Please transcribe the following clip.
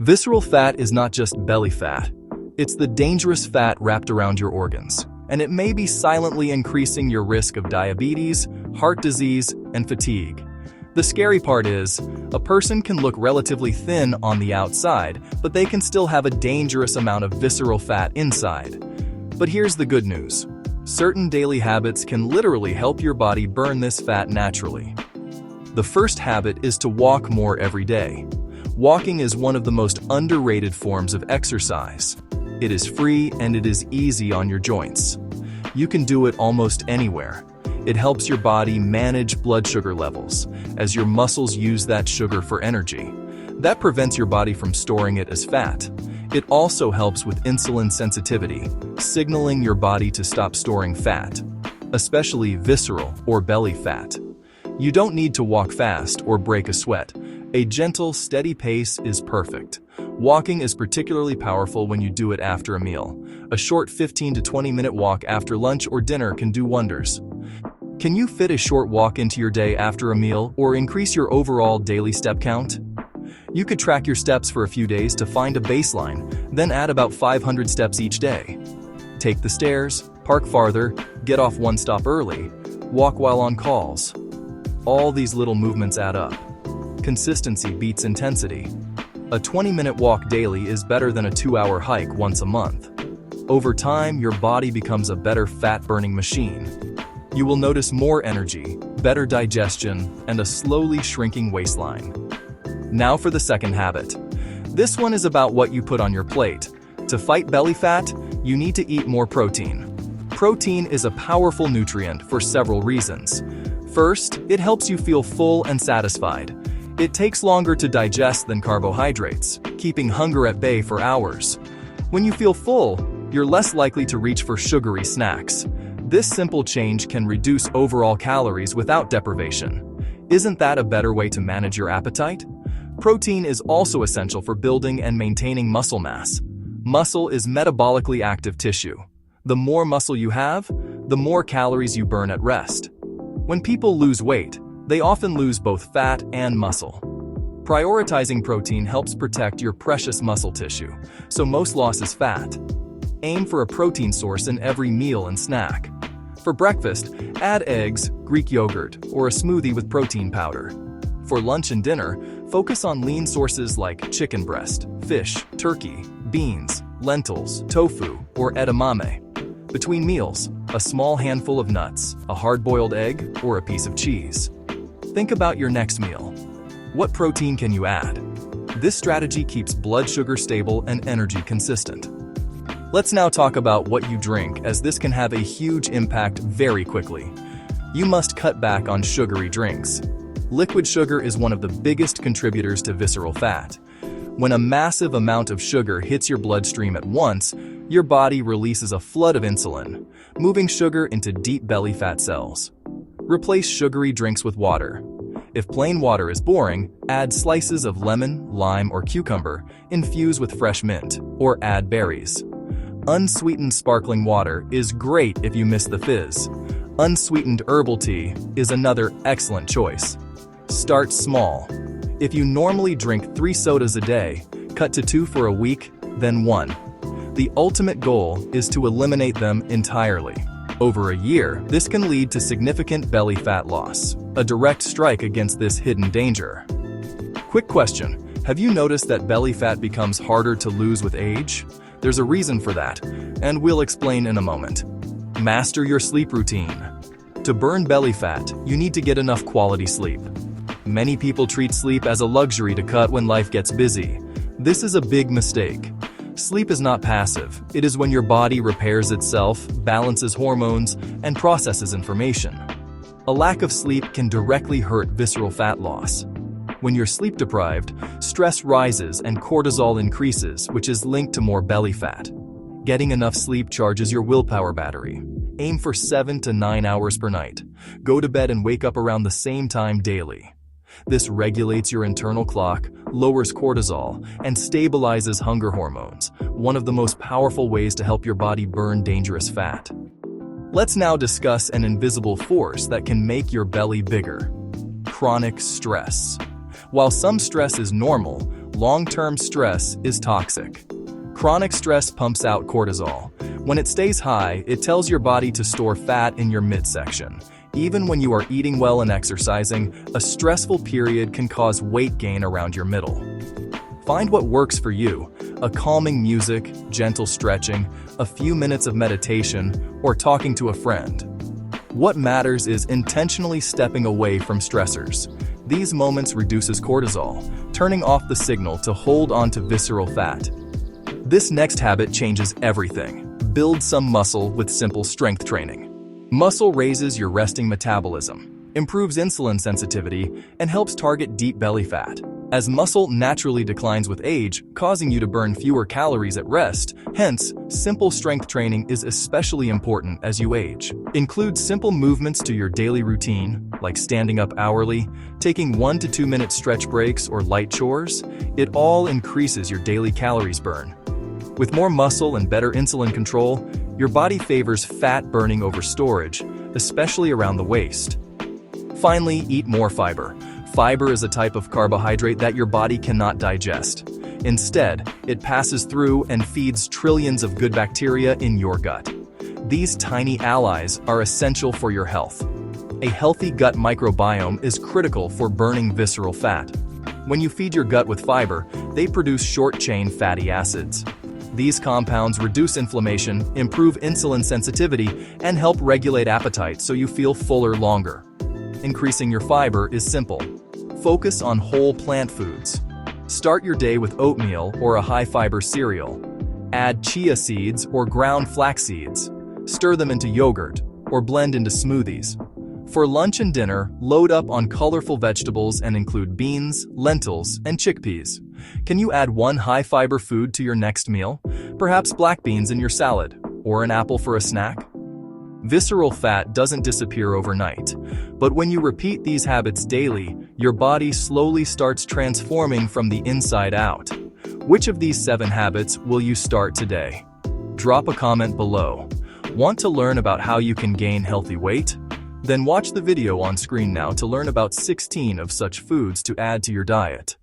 Visceral fat is not just belly fat. It's the dangerous fat wrapped around your organs, and it may be silently increasing your risk of diabetes, heart disease, and fatigue. The scary part is, a person can look relatively thin on the outside, but they can still have a dangerous amount of visceral fat inside. But here's the good news. Certain daily habits can literally help your body burn this fat naturally. The first habit is to walk more every day. Walking is one of the most underrated forms of exercise. It is free and it is easy on your joints. You can do it almost anywhere. It helps your body manage blood sugar levels, as your muscles use that sugar for energy. That prevents your body from storing it as fat. It also helps with insulin sensitivity, signaling your body to stop storing fat, especially visceral or belly fat. You don't need to walk fast or break a sweat. A gentle, steady pace is perfect. Walking is particularly powerful when you do it after a meal. A short 15 to 20-minute walk after lunch or dinner can do wonders. Can you fit a short walk into your day after a meal or increase your overall daily step count? You could track your steps for a few days to find a baseline, then add about 500 steps each day. Take the stairs, park farther, get off one stop early, walk while on calls. All these little movements add up. Consistency beats intensity. A 20-minute walk daily is better than a 2-hour hike once a month. Over time, your body becomes a better fat-burning machine. You will notice more energy, better digestion, and a slowly shrinking waistline. Now for the second habit. This one is about what you put on your plate. To fight belly fat, you need to eat more protein. Protein is a powerful nutrient for several reasons. First, it helps you feel full and satisfied. It takes longer to digest than carbohydrates, keeping hunger at bay for hours. When you feel full, you're less likely to reach for sugary snacks. This simple change can reduce overall calories without deprivation. Isn't that a better way to manage your appetite? Protein is also essential for building and maintaining muscle mass. Muscle is metabolically active tissue. The more muscle you have, the more calories you burn at rest. When people lose weight, they often lose both fat and muscle. Prioritizing protein helps protect your precious muscle tissue, so most loss is fat. Aim for a protein source in every meal and snack. For breakfast, add eggs, Greek yogurt, or a smoothie with protein powder. For lunch and dinner, focus on lean sources like chicken breast, fish, turkey, beans, lentils, tofu, or edamame. Between meals, a small handful of nuts, a hard-boiled egg, or a piece of cheese. Think about your next meal. What protein can you add? This strategy keeps blood sugar stable and energy consistent. Let's now talk about what you drink, as this can have a huge impact very quickly. You must cut back on sugary drinks. Liquid sugar is one of the biggest contributors to visceral fat. When a massive amount of sugar hits your bloodstream at once, your body releases a flood of insulin, moving sugar into deep belly fat cells. Replace sugary drinks with water. If plain water is boring, add slices of lemon, lime, or cucumber, infuse with fresh mint, or add berries. Unsweetened sparkling water is great if you miss the fizz. Unsweetened herbal tea is another excellent choice. Start small. If you normally drink 3 sodas a day, cut to 2 for a week, then 1. The ultimate goal is to eliminate them entirely. Over a year, this can lead to significant belly fat loss, a direct strike against this hidden danger. Quick question, have you noticed that belly fat becomes harder to lose with age? There's a reason for that, and we'll explain in a moment. Master your sleep routine. To burn belly fat, you need to get enough quality sleep. Many people treat sleep as a luxury to cut when life gets busy. This is a big mistake. Sleep is not passive. It is when your body repairs itself, balances hormones, and processes information. A lack of sleep can directly hurt visceral fat loss. When you're sleep deprived, stress rises and cortisol increases, which is linked to more belly fat. Getting enough sleep charges your willpower battery. Aim for 7 to 9 hours per night. Go to bed and wake up around the same time daily. This regulates your internal clock, lowers cortisol, and stabilizes hunger hormones, one of the most powerful ways to help your body burn dangerous fat. Let's now discuss an invisible force that can make your belly bigger: chronic stress. While some stress is normal, long-term stress is toxic. Chronic stress pumps out cortisol. When it stays high, it tells your body to store fat in your midsection. Even when you are eating well and exercising, a stressful period can cause weight gain around your middle. Find what works for you: a calming music, gentle stretching, a few minutes of meditation, or talking to a friend. What matters is intentionally stepping away from stressors. These moments reduces cortisol, turning off the signal to hold on to visceral fat. This next habit changes everything. Build some muscle with simple strength training. Muscle raises your resting metabolism, improves insulin sensitivity, and helps target deep belly fat. As muscle naturally declines with age, causing you to burn fewer calories at rest, hence, simple strength training is especially important as you age. Include simple movements to your daily routine, like standing up hourly, taking 1 to 2 minute stretch breaks, or light chores. It all increases your daily calories burn. With more muscle and better insulin control, your body favors fat burning over storage, especially around the waist. Finally, eat more fiber. Fiber is a type of carbohydrate that your body cannot digest. Instead, it passes through and feeds trillions of good bacteria in your gut. These tiny allies are essential for your health. A healthy gut microbiome is critical for burning visceral fat. When you feed your gut with fiber, they produce short-chain fatty acids. These compounds reduce inflammation, improve insulin sensitivity, and help regulate appetite so you feel fuller longer. Increasing your fiber is simple. Focus on whole plant foods. Start your day with oatmeal or a high-fiber cereal. Add chia seeds or ground flax seeds. Stir them into yogurt or blend into smoothies. For lunch and dinner, load up on colorful vegetables and include beans, lentils, and chickpeas. Can you add one high-fiber food to your next meal? Perhaps black beans in your salad, or an apple for a snack? Visceral fat doesn't disappear overnight, but when you repeat these habits daily, your body slowly starts transforming from the inside out. Which of these 7 habits will you start today? Drop a comment below. Want to learn about how you can gain healthy weight? Then watch the video on screen now to learn about 16 of such foods to add to your diet.